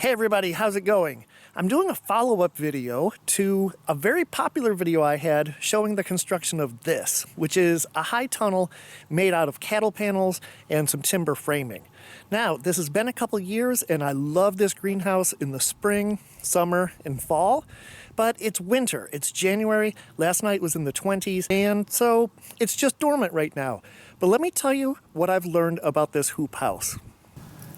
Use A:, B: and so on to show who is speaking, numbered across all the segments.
A: Hey everybody, how's it going? I'm doing a follow-up video to a very popular video I had showing the construction of this, which is a high tunnel made out of cattle panels and some timber framing. Now, this has been a couple years and I love this greenhouse in the spring, summer, and fall, but it's winter, it's January, last night was in the 20s, and so it's just dormant right now. But let me tell you what I've learned about this hoop house.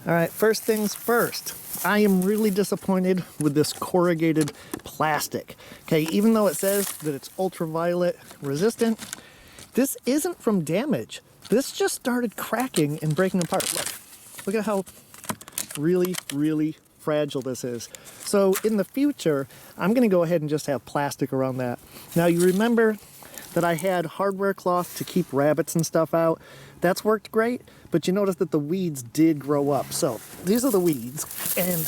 A: All right, first things first, I am really disappointed with this corrugated plastic. Okay, even though it says that it's ultraviolet resistant, this isn't from damage. This just started cracking and breaking apart. Look at how really fragile this is. So in the future, I'm gonna go ahead and just have plastic around that. Now you remember that I had hardware cloth to keep rabbits and stuff out. That's worked great, but you notice that the weeds did grow up. So these are the weeds, and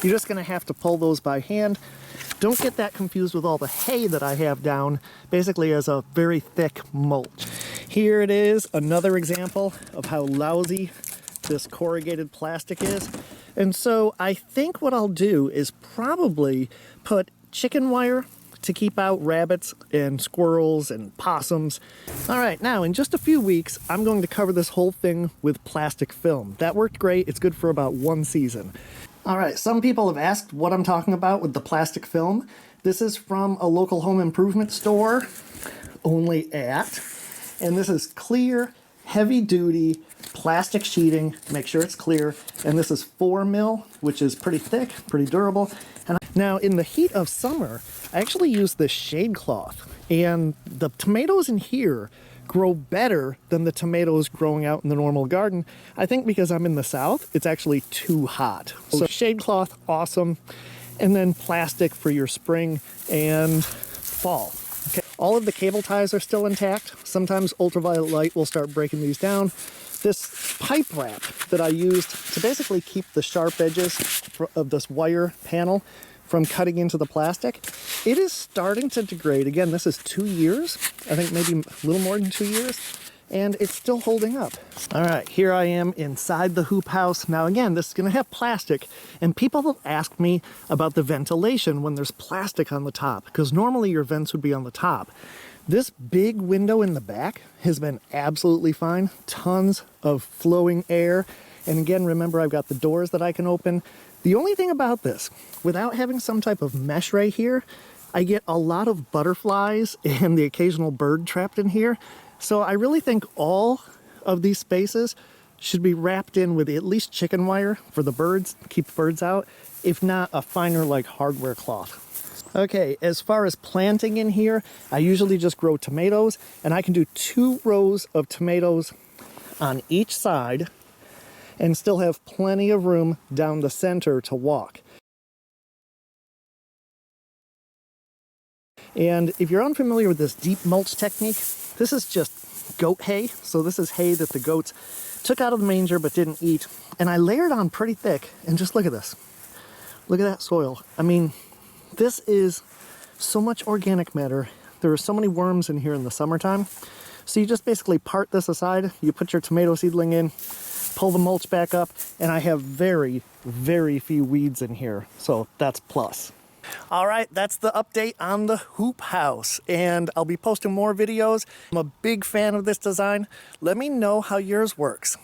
A: you're just gonna have to pull those by hand. Don't get that confused with all the hay that I have down, basically as a very thick mulch. Here it is, another example of how lousy this corrugated plastic is. And so I think what I'll do is probably put chicken wire to keep out rabbits and squirrels and possums. All right, now in just a few weeks, I'm going to cover this whole thing with plastic film. That worked great. It's good for about one season. All right, some people have asked what I'm talking about with the plastic film. This is from a local home improvement store, only at, and this is clear, heavy duty plastic sheeting. Make sure it's clear. And this is 4 mil, which is pretty thick, pretty durable. And now in the heat of summer, I actually use this shade cloth, and the tomatoes in here grow better than the tomatoes growing out in the normal garden. I think because I'm in the south, it's actually too hot. So shade cloth, awesome. And then plastic for your spring and fall. Okay. All of the cable ties are still intact. Sometimes ultraviolet light will start breaking these down. This pipe wrap that I used to basically keep the sharp edges of this wire panel from cutting into the plastic, it is starting to degrade. Again, this is 2 years, I think maybe a little more than 2 years, and it's still holding up. All right, here I am inside the hoop house. Now again, this is gonna have plastic, and people have asked me about the ventilation when there's plastic on the top, because normally your vents would be on the top. This big window in the back has been absolutely fine. Tons of flowing air. And again, remember I've got the doors that I can open. The only thing about this, without having some type of mesh right here, I get a lot of butterflies and the occasional bird trapped in here. So I really think all of these spaces should be wrapped in with at least chicken wire for the birds, keep birds out, if not a finer like hardware cloth. Okay, as far as planting in here, I usually just grow tomatoes, and I can do 2 rows of tomatoes on each side and still have plenty of room down the center to walk. And if you're unfamiliar with this deep mulch technique, this is just goat hay. So this is hay that the goats took out of the manger but didn't eat. And I layered on pretty thick, and just look at this. Look at that soil. I mean, this is so much organic matter. There are so many worms in here in the summertime. So you just basically part this aside, you put your tomato seedling in, pull the mulch back up, and I have very few weeds in here. So that's plus. All right, that's the update on the hoop house, and I'll be posting more videos. I'm a big fan of this design. Let me know how yours works.